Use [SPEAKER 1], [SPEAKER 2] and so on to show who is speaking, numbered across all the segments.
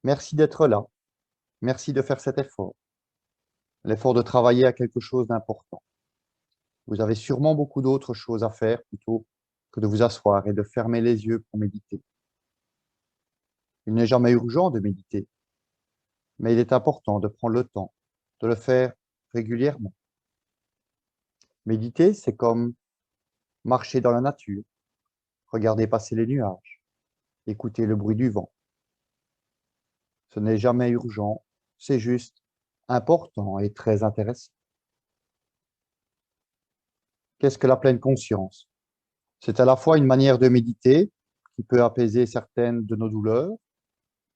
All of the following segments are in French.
[SPEAKER 1] Merci d'être là. Merci de faire cet effort. L'effort de travailler à quelque chose d'important. Vous avez sûrement beaucoup d'autres choses à faire plutôt que de vous asseoir et de fermer les yeux pour méditer. Il n'est jamais urgent de méditer, mais il est important de prendre le temps de le faire régulièrement. Méditer, c'est comme marcher dans la nature, regarder passer les nuages, écouter le bruit du vent. Ce n'est jamais urgent, c'est juste important et très intéressant. Qu'est-ce que la pleine conscience? C'est à la fois une manière de méditer qui peut apaiser certaines de nos douleurs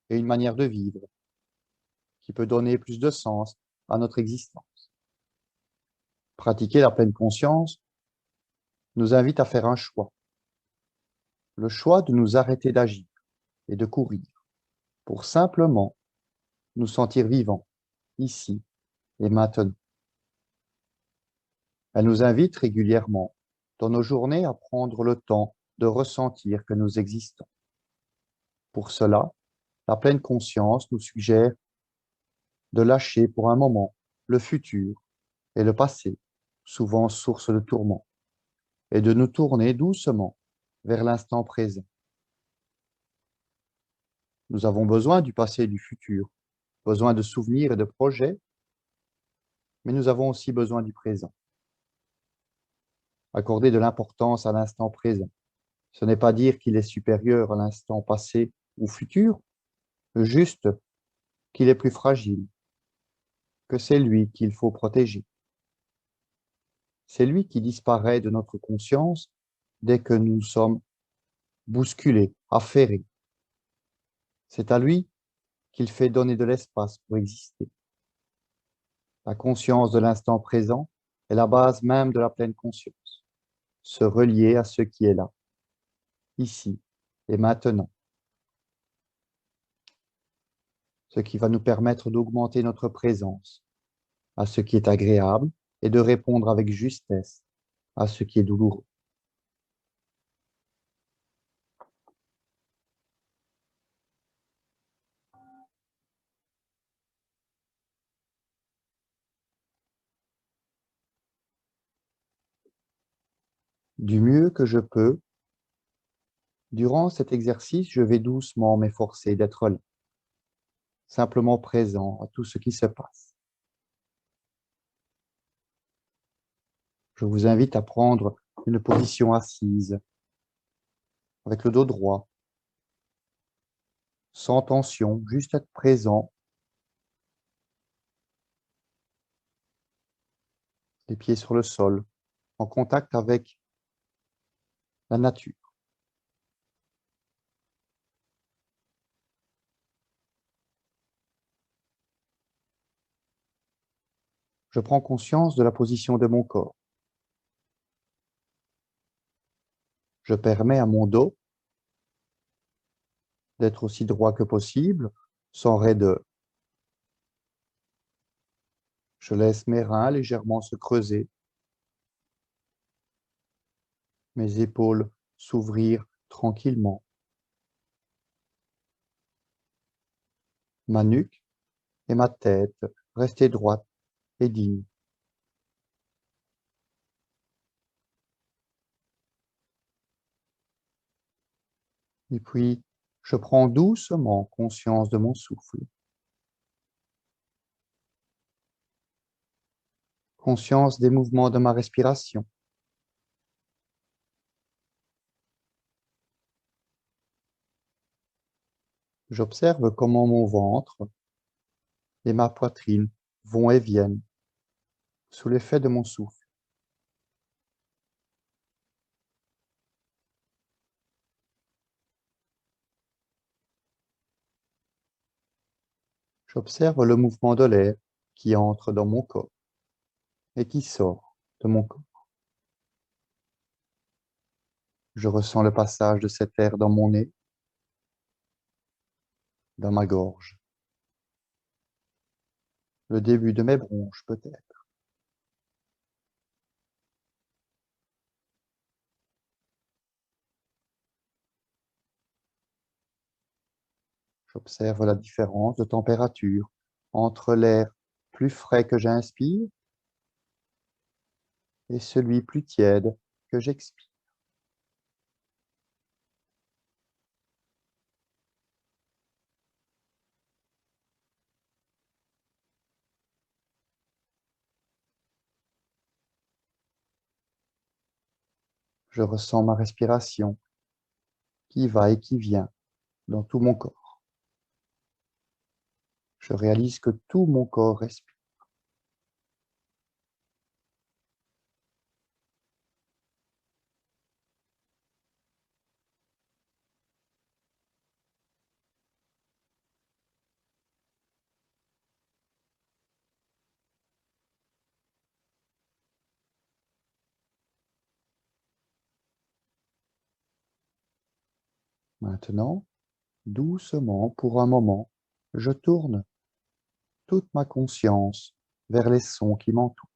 [SPEAKER 1] et une manière de vivre qui peut donner plus de sens à notre existence. Pratiquer la pleine conscience nous invite à faire un choix. Le choix de nous arrêter d'agir et de courir pour simplement nous sentir vivants ici et maintenant. Elle nous invite régulièrement dans nos journées à prendre le temps de ressentir que nous existons. Pour cela, la pleine conscience nous suggère de lâcher pour un moment le futur et le passé, souvent source de tourments, et de nous tourner doucement vers l'instant présent. Nous avons besoin du passé et du futur, besoin de souvenirs et de projets, mais nous avons aussi besoin du présent. Accorder de l'importance à l'instant présent, ce n'est pas dire qu'il est supérieur à l'instant passé ou futur, juste qu'il est plus fragile, que c'est lui qu'il faut protéger. C'est lui qui disparaît de notre conscience dès que nous sommes bousculés, affairés. C'est à lui qu'il fait donner de l'espace pour exister. La conscience de l'instant présent est la base même de la pleine conscience. Se relier à ce qui est là, ici et maintenant. Ce qui va nous permettre d'augmenter notre présence à ce qui est agréable et de répondre avec justesse à ce qui est douloureux. Du mieux que je peux, durant cet exercice, je vais doucement m'efforcer d'être là, simplement présent à tout ce qui se passe. Je vous invite à prendre une position assise, avec le dos droit, sans tension, juste être présent, les pieds sur le sol, en contact avec la nature. Je prends conscience de la position de mon corps. Je permets à mon dos d'être aussi droit que possible, sans raideur. Je laisse mes reins légèrement se creuser, mes épaules s'ouvrir tranquillement, ma nuque et ma tête rester droite et digne. Et puis, je prends doucement conscience de mon souffle, conscience des mouvements de ma respiration. J'observe comment mon ventre et ma poitrine vont et viennent sous l'effet de mon souffle. J'observe le mouvement de l'air qui entre dans mon corps et qui sort de mon corps. Je ressens le passage de cet air dans mon nez, dans ma gorge, le début de mes bronches peut-être. J'observe la différence de température entre l'air plus frais que j'inspire et celui plus tiède que j'expire. Je ressens ma respiration qui va et qui vient dans tout mon corps. Je réalise que tout mon corps respire. Maintenant, doucement, pour un moment, je tourne toute ma conscience vers les sons qui m'entourent.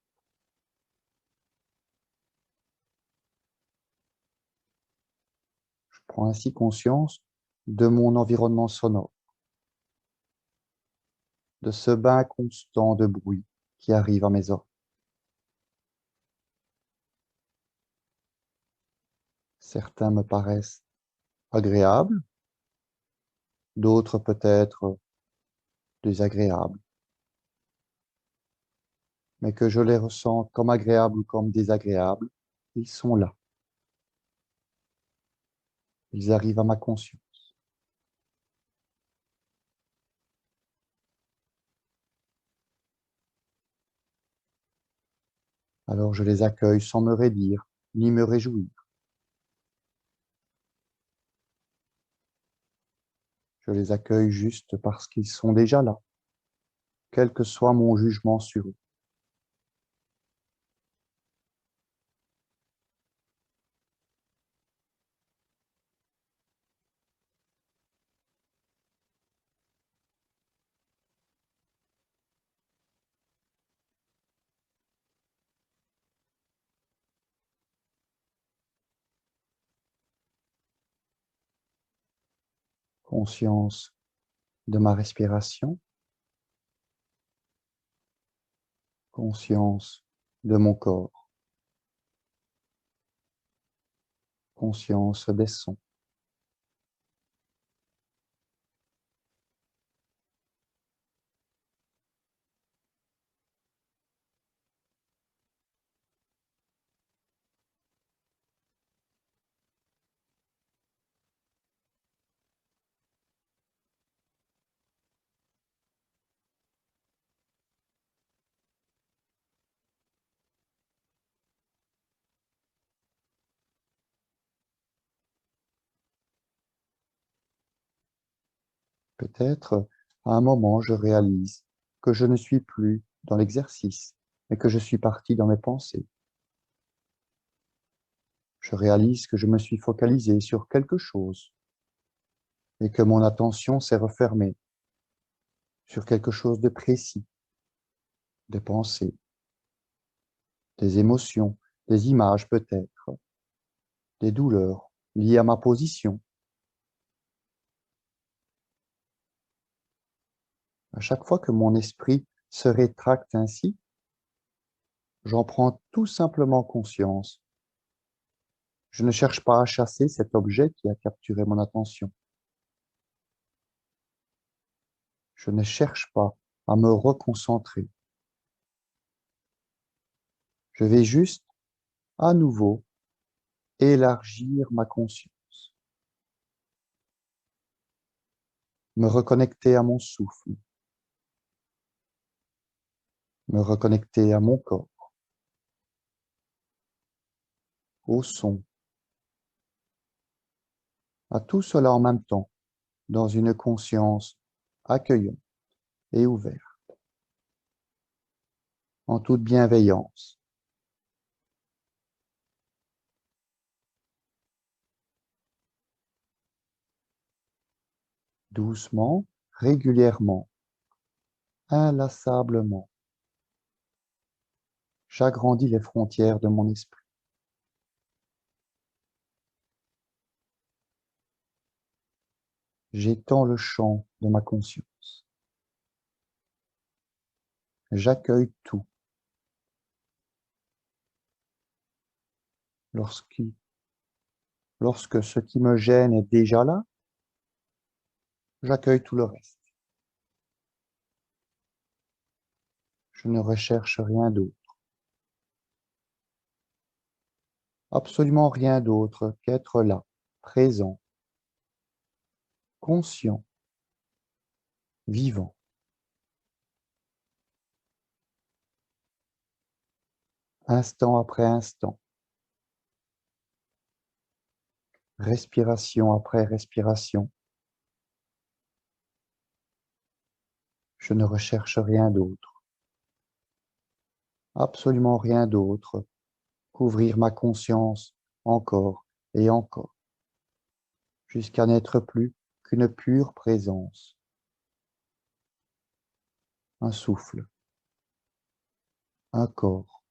[SPEAKER 1] Je prends ainsi conscience de mon environnement sonore, de ce bain constant de bruit qui arrive à mes oreilles. Certains me paraissent agréables, d'autres peut-être désagréables, mais que je les ressens comme agréables ou comme désagréables, ils sont là. Ils arrivent à ma conscience. Alors je les accueille sans me raidir ni me réjouir. Je les accueille juste parce qu'ils sont déjà là, quel que soit mon jugement sur eux. Conscience de ma respiration, conscience de mon corps, conscience des sons. Peut-être, à un moment, je réalise que je ne suis plus dans l'exercice, mais que je suis parti dans mes pensées. Je réalise que je me suis focalisé sur quelque chose et que mon attention s'est refermée sur quelque chose de précis, des pensées, des émotions, des images peut-être, des douleurs liées à ma position. À chaque fois que mon esprit se rétracte ainsi, j'en prends tout simplement conscience. Je ne cherche pas à chasser cet objet qui a capturé mon attention. Je ne cherche pas à me reconcentrer. Je vais juste, à nouveau, élargir ma conscience, me reconnecter à mon souffle, me reconnecter à mon corps, au son, à tout cela en même temps, dans une conscience accueillante et ouverte, en toute bienveillance. Doucement, régulièrement, inlassablement, j'agrandis les frontières de mon esprit. J'étends le champ de ma conscience. J'accueille tout. Lorsque ce qui me gêne est déjà là, j'accueille tout le reste. Je ne recherche rien d'autre. Absolument rien d'autre qu'être là, présent, conscient, vivant. Instant après instant, respiration après respiration. Je ne recherche rien d'autre. Absolument rien d'autre qu'ouvrir ma conscience encore et encore, jusqu'à n'être plus qu'une pure présence, un souffle, un corps,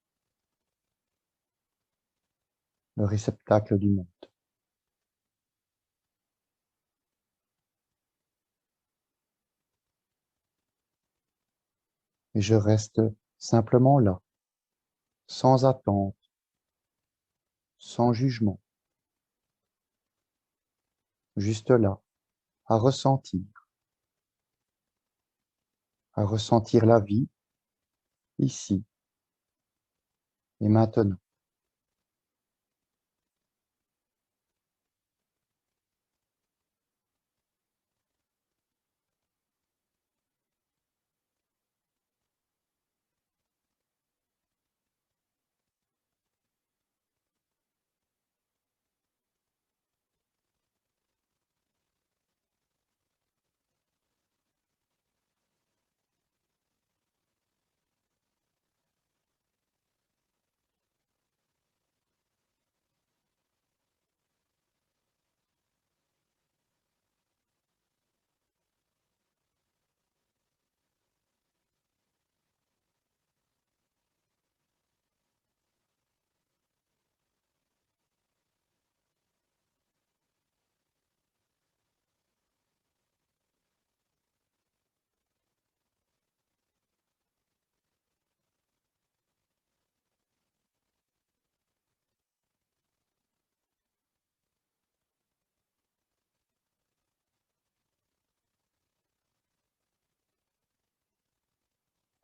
[SPEAKER 1] le réceptacle du monde. Et je reste simplement là, sans attente, sans jugement, juste là, à ressentir la vie, ici et maintenant.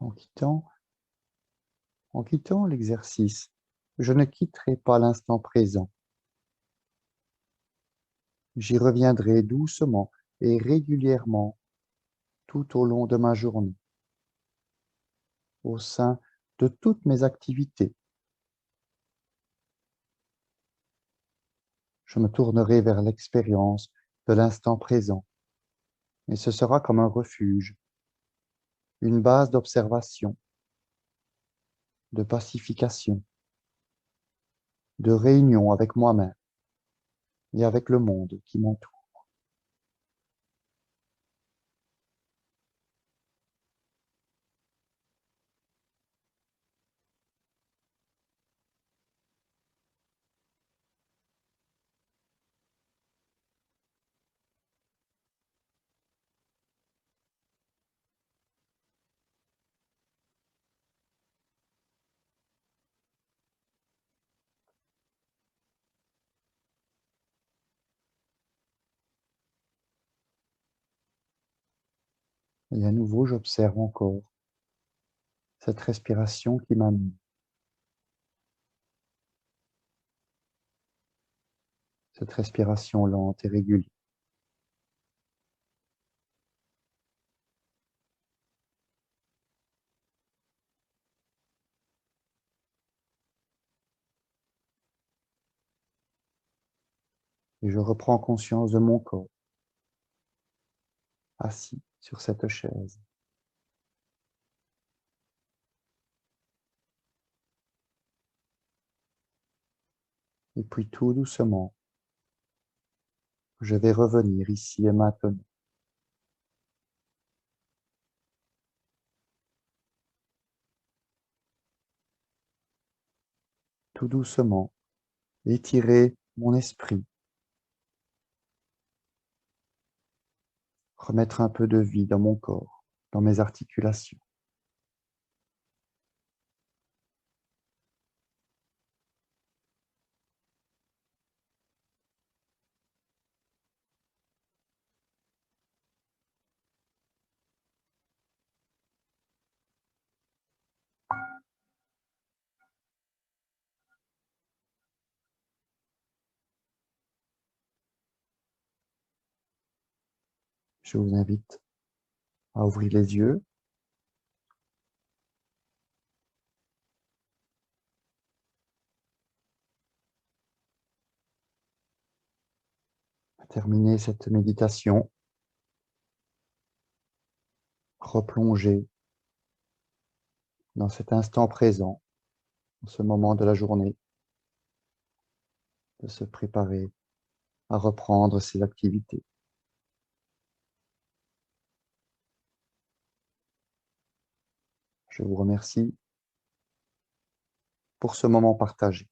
[SPEAKER 1] En quittant, en quittant l'exercice, je ne quitterai pas l'instant présent. J'y reviendrai doucement et régulièrement tout au long de ma journée, au sein de toutes mes activités. Je me tournerai vers l'expérience de l'instant présent, et ce sera comme un refuge, une base d'observation, de pacification, de réunion avec moi-même et avec le monde qui m'entoure. Et à nouveau, j'observe encore cette respiration qui m'anime, cette respiration lente et régulière. Et je reprends conscience de mon corps, assis sur cette chaise. Et puis tout doucement, je vais revenir ici et maintenant. Tout doucement, étirer mon esprit, remettre un peu de vie dans mon corps, dans mes articulations. Je vous invite à ouvrir les yeux, à terminer cette méditation, replonger dans cet instant présent, dans ce moment de la journée, de se préparer à reprendre ses activités. Je vous remercie pour ce moment partagé.